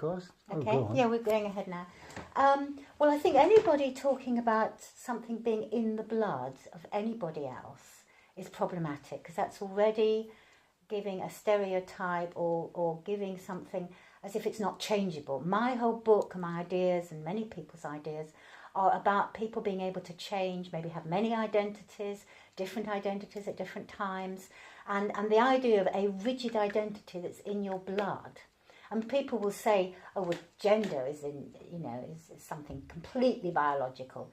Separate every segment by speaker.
Speaker 1: podcast.
Speaker 2: Okay,
Speaker 1: Go on.
Speaker 2: yeah, we're going ahead now. Well, I think anybody talking about something being in the blood of anybody else is problematic, because that's already giving a stereotype or giving something as if it's not changeable. My whole book and my ideas and many people's ideas are about people being able to change, maybe have many identities, different identities at different times, and the idea of a rigid identity that's in your blood. And people will say, oh, well, gender is is something completely biological.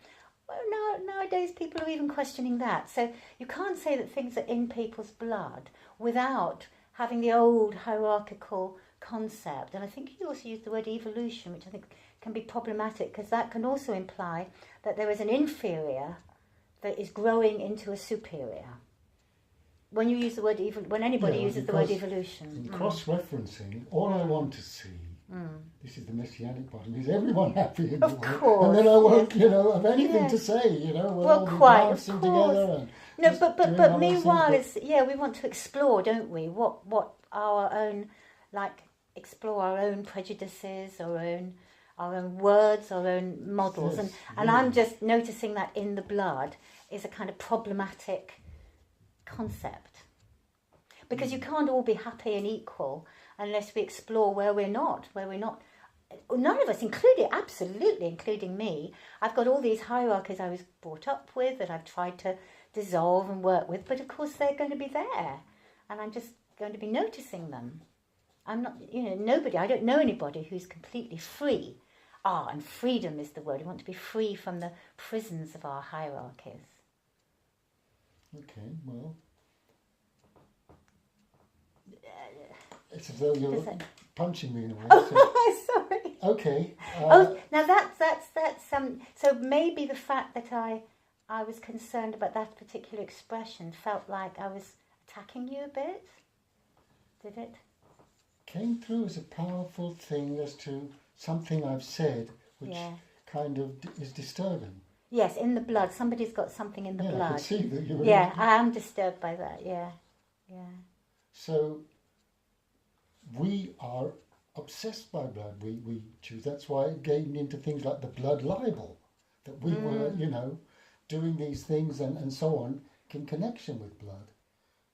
Speaker 2: Well, no, nowadays people are even questioning that. So you can't say that things are in people's blood without having the old hierarchical concept. And I think you also used the word evolution, which I think can be problematic, because that can also imply that there is an inferior that is growing into a superior. When you use the word when anybody uses the word evolution.
Speaker 1: In cross-referencing, all I want to see, this is the messianic part, is everyone happy in the world.
Speaker 2: Course,
Speaker 1: and then I won't, have anything to say, we'll all be dancing together. And
Speaker 2: but meanwhile, we want to explore, don't we? What our own, explore our own prejudices, our own words, our own models,
Speaker 1: yes,
Speaker 2: and I'm just noticing that in the blood is a kind of problematic concept, because you can't all be happy and equal unless we explore where we're not. None of us, including me, I've got all these hierarchies I was brought up with that I've tried to dissolve and work with, but of course they're going to be there, and I'm just going to be noticing them. I'm not, nobody, I don't know anybody who's completely free. And freedom is the word. We want to be free from the prisons of our hierarchies.
Speaker 1: Okay, well, it's as though you're punching me in a way.
Speaker 2: Sorry.
Speaker 1: Okay.
Speaker 2: Now that's so maybe the fact that I was concerned about that particular expression felt like I was attacking you a bit. Did it?
Speaker 1: Came through as a powerful thing as to something I've said, which kind of is disturbing.
Speaker 2: Yes, in the blood. Somebody's got something in the blood.
Speaker 1: I could see that you were...
Speaker 2: Yeah, I am disturbed by that, yeah.
Speaker 1: So, we are obsessed by blood. We choose. That's why it gained into things like the blood libel, that we were, doing these things and so on in connection with blood.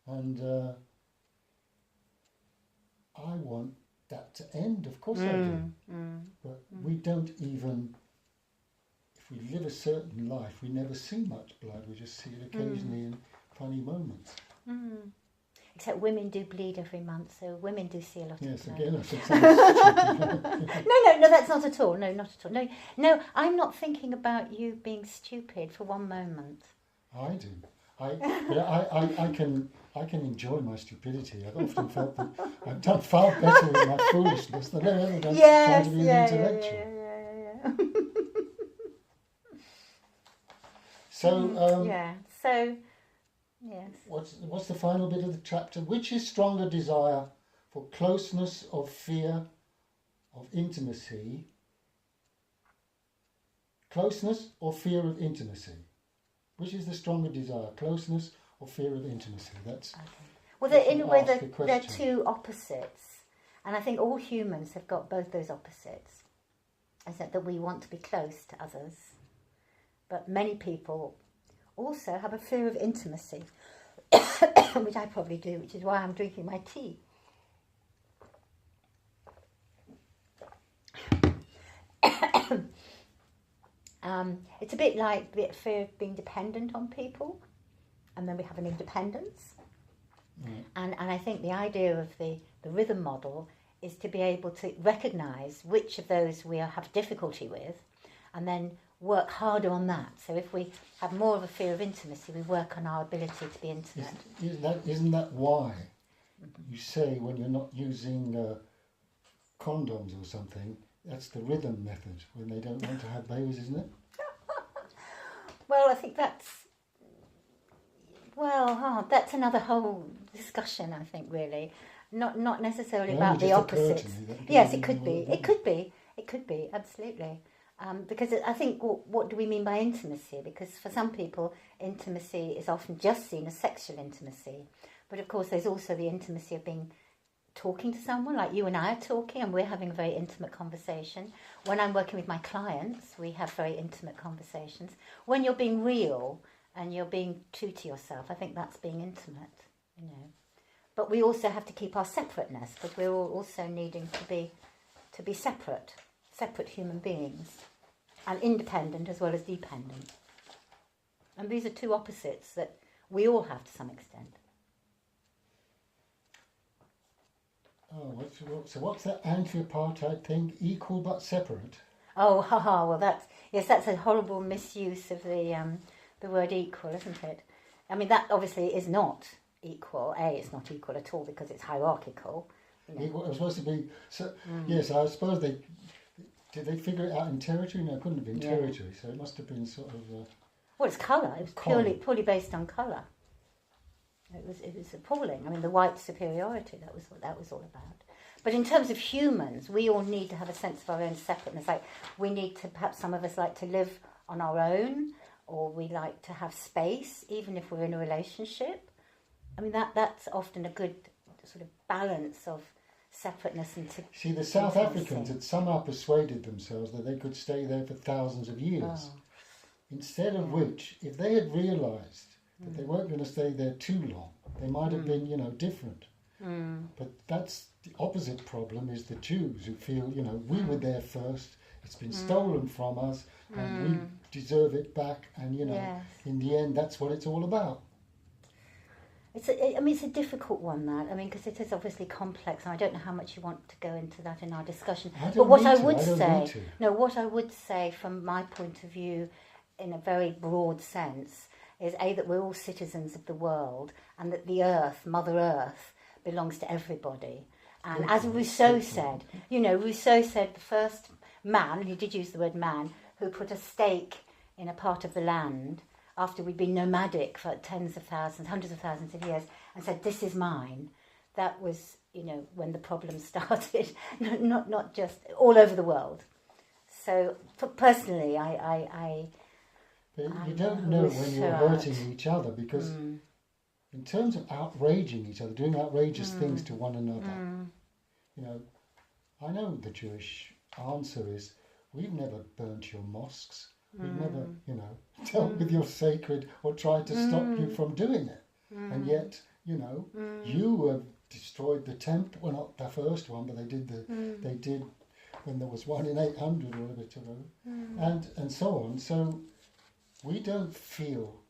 Speaker 1: And I want that to end, of course I do. But we don't even... If we live a certain life, we never see much blood. We just see it occasionally in funny moments.
Speaker 2: Except women do bleed every month, so women do see a lot of blood.
Speaker 1: Yes, again, I said something.
Speaker 2: No, that's not at all. No, not at all. No, I'm not thinking about you being stupid for one moment.
Speaker 1: I do. I can enjoy my stupidity. I've often felt that I've done far better with my foolishness than I've ever done trying to be an intellectual.
Speaker 2: So, yes.
Speaker 1: What's the final bit of the chapter? Which is stronger desire for closeness or fear of intimacy? Closeness or fear of intimacy? Which is the stronger desire, closeness or fear of intimacy? That's okay.
Speaker 2: Well, in a way, they're two opposites, and I think all humans have got both those opposites. I said that we want to be close to others. But many people also have a fear of intimacy, which I probably do, which is why I'm drinking my tea. It's a bit like the fear of being dependent on people, and then we have an independence. And I think the idea of the rhythm model is to be able to recognise which of those we have difficulty with, and then work harder on that. So if we have more of a fear of intimacy, we work on our ability to be intimate.
Speaker 1: Isn't that why you say when you're not using condoms or something, that's the rhythm method, when they don't want to have babies, isn't it?
Speaker 2: Well, I think that's another whole discussion, I think, really. Not necessarily about the opposites. Yes, it could be. It could be, absolutely. Because I think, what do we mean by intimacy? Because for some people, intimacy is often just seen as sexual intimacy. But of course, there's also the intimacy of being talking to someone, like you and I are talking, and we're having a very intimate conversation. When I'm working with my clients, we have very intimate conversations. When you're being real and you're being true to yourself, I think that's being intimate, you know. But we also have to keep our separateness, because we're all also needing to be separate human beings, and independent as well as dependent. And these are two opposites that we all have to some extent.
Speaker 1: Oh, what's that anti-apartheid thing? Equal but separate.
Speaker 2: Oh, haha. Well, that's a horrible misuse of the word equal, isn't it? I mean, that obviously is not equal. It's not equal at all because it's hierarchical. You know.
Speaker 1: It was supposed to be. So yes, I suppose did they figure it out in territory? No, it couldn't have been territory. So it must have been sort of.
Speaker 2: Well, it's colour. It was purely based on colour. It was appalling. I mean, the white superiority, that was what that was all about. But in terms of humans, we all need to have a sense of our own separateness. Like, we need to, perhaps some of us like to live on our own, or we like to have space, even if we're in a relationship. I mean, that's often a good sort of balance of separateness and
Speaker 1: See, the South Africans had somehow persuaded themselves that they could stay there for thousands of years.
Speaker 2: Oh.
Speaker 1: Instead of which, if they had realised that they weren't going to stay there too long, they might have been, different. But that's the opposite problem, is the Jews who feel, we were there first, it's been stolen from us, and we deserve it back, and, in the end, that's what it's all about.
Speaker 2: It's a difficult one, that. I mean, because it is obviously complex, and I don't know how much you want to go into that in our discussion. But what I would say from my point of view, in a very broad sense, is that we're all citizens of the world, and that the earth, Mother Earth, belongs to everybody. And as Rousseau said, Rousseau said the first man, and he did use the word man, who put a stake in a part of the land after we'd been nomadic for tens of thousands, hundreds of thousands of years, and said, "This is mine." That was, when the problem started, not just all over the world. So, personally,
Speaker 1: But you don't know when you're hurting each other, because in terms of outraging each other, doing outrageous things to one another, I know the Jewish answer is, we've never burnt your mosques, we've never, dealt with your sacred or tried to stop you from doing it. And yet, you have destroyed the temple, well, not the first one, but they did when there was one in 800 or whatever, and so on. So we don't feel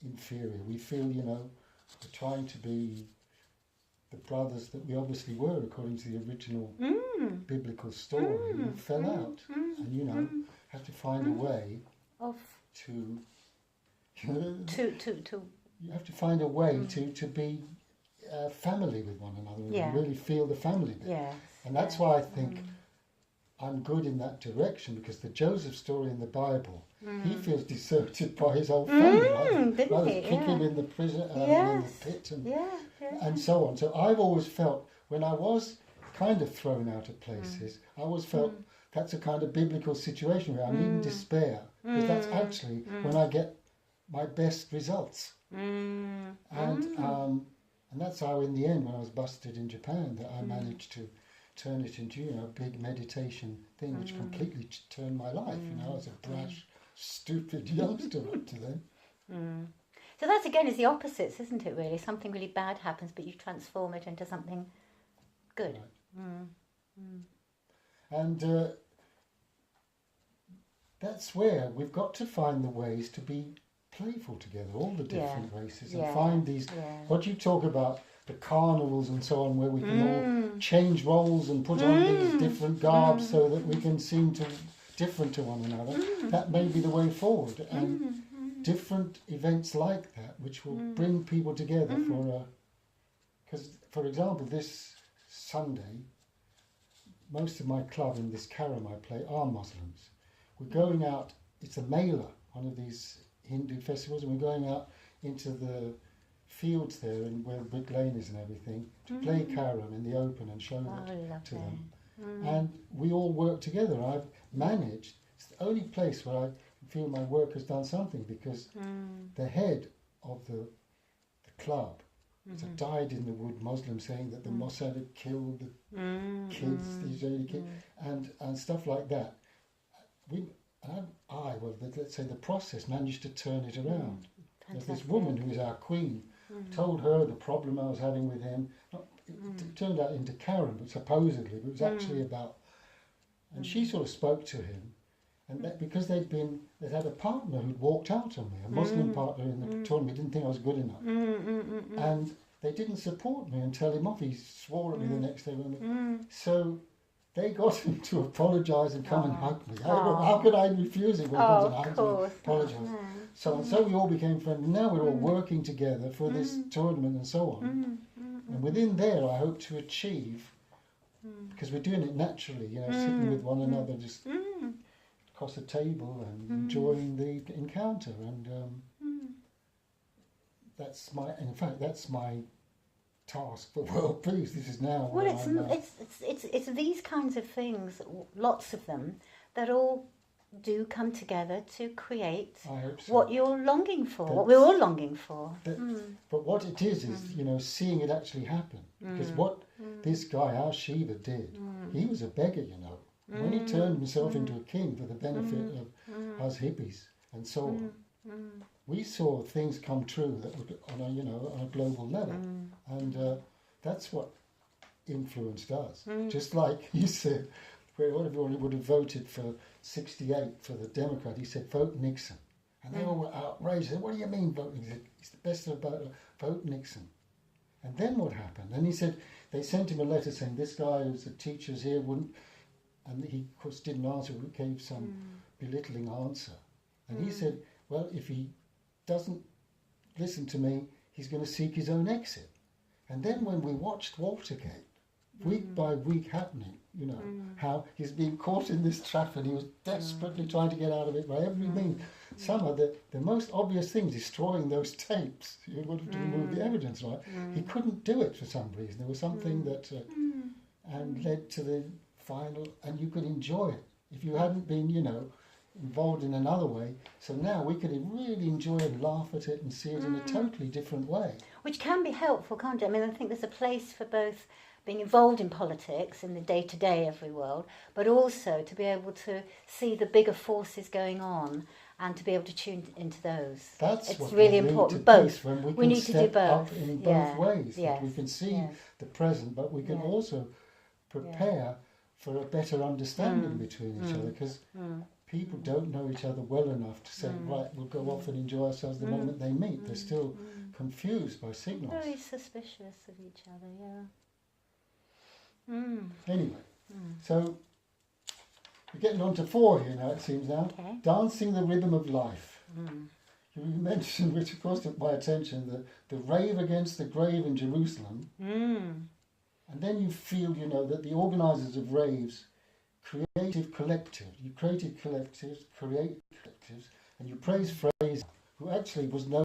Speaker 1: inferior. We feel, we're trying to be the brothers that we obviously were according to the original biblical story. We fell out, and have to find a way to. You have to find a way to be family with one another and really feel the family bit.
Speaker 2: Yes.
Speaker 1: And that's why I think I'm good in that direction, because the Joseph story in the Bible, he feels deserted by his whole family. Brothers kick him in the prison, in the pit, and so on. So I've always felt, when I was kind of thrown out of places, I always felt that's a kind of biblical situation where I'm in despair, because that's actually when I get my best results. And that's how, in the end, when I was busted in Japan, that I managed to turn it into a big meditation thing, which completely turned my life. I was a brash, stupid youngster up to then.
Speaker 2: So that again is the opposites, isn't it? Really, something really bad happens, but you transform it into something good. Right.
Speaker 1: And that's where we've got to find the ways to be playful together, all the different races, and find these. What you talk about, the carnivals and so on, where we can all change roles and put on these different garbs so that we can seem to different to one another. That may be the way forward, and different events like that, which will bring people together because, for example, this Sunday, most of my club in this carom I play are Muslims. We're going out. It's a Mela, one of these Hindu festivals, and we're going out into the fields there, and where Brick Lane is and everything, to play carom in the open and show it to them. And we all work together. I've managed, it's the only place where I feel my work has done something, because the head of the club It's a dyed-in-the-wood Muslim saying that the Mossad had killed the kids, the Israeli kids, and stuff like that. Let's say the process managed to turn it around. There's this woman who is our queen, told her the problem I was having with him. It turned out into Karen, but supposedly, but it was actually about. And she sort of spoke to him, and that because they'd had a partner who'd walked out on me, a Muslim partner in the tournament, didn't think I was good enough, and they didn't support me and tell him off. He swore at me the next day. So they got him to apologise and come and hug me. How could I refuse it when he comes and hugs me? Apologise. So we all became friends. Now we're all working together for this tournament and so on. And within there, I hope to achieve, because we're doing it naturally, sitting with one another, just across the table and enjoying the encounter. And that's my task for world peace. This is now.
Speaker 2: Well, it's these kinds of things, lots of them, that all do come together to create what you're longing for, what we're all longing for.
Speaker 1: But what it is seeing it actually happen. Because what this guy, our Shiva, did, he was a beggar, When he turned himself into a king for the benefit of us hippies and so on, we saw things come true that were on a global level, and that's what influence does. Just like you said, where everyone would have voted for 68 for the Democrat, he said vote Nixon, and they all were outraged. They said, "What do you mean vote Nixon? He's the best about vote Nixon." And then what happened? And he said they sent him a letter saying this guy who's the teachers here wouldn't, and he of course didn't answer. We gave some belittling answer, and he said, "Well, if he doesn't listen to me, he's going to seek his own exit." And then when we watched Watergate, week by week happening, how he's being caught in this trap and he was desperately trying to get out of it by every means. Somehow the most obvious thing, destroying those tapes, you wanted to remove the evidence, right? He couldn't do it for some reason. There was something that, and led to the final, and you could enjoy it if you hadn't been, involved in another way. So now we could really enjoy and laugh at it and see it in a totally different way.
Speaker 2: Which can be helpful, can't it? I mean, I think there's a place for both being involved in politics in the day-to-day of every world, but also to be able to see the bigger forces going on and to be able to tune into those.
Speaker 1: That's
Speaker 2: it's
Speaker 1: what
Speaker 2: really
Speaker 1: we
Speaker 2: important.
Speaker 1: Need
Speaker 2: Both.
Speaker 1: When
Speaker 2: we need to do both.
Speaker 1: Up in both ways.
Speaker 2: Yes.
Speaker 1: We can see the present, but we can also prepare for a better understanding between each other, because people don't know each other well enough to say, right, we'll go off and enjoy ourselves the moment they meet. They're still confused by signals.
Speaker 2: Very suspicious of each other,
Speaker 1: Anyway, so we're getting on to 4 here now, it seems now.
Speaker 2: Okay.
Speaker 1: Dancing the rhythm of life. You mentioned, which of course took my attention, the rave against the grave in Jerusalem. And then you feel, that the organisers of raves, you creative collectives, create collectives, and you praise Fraser, who actually was known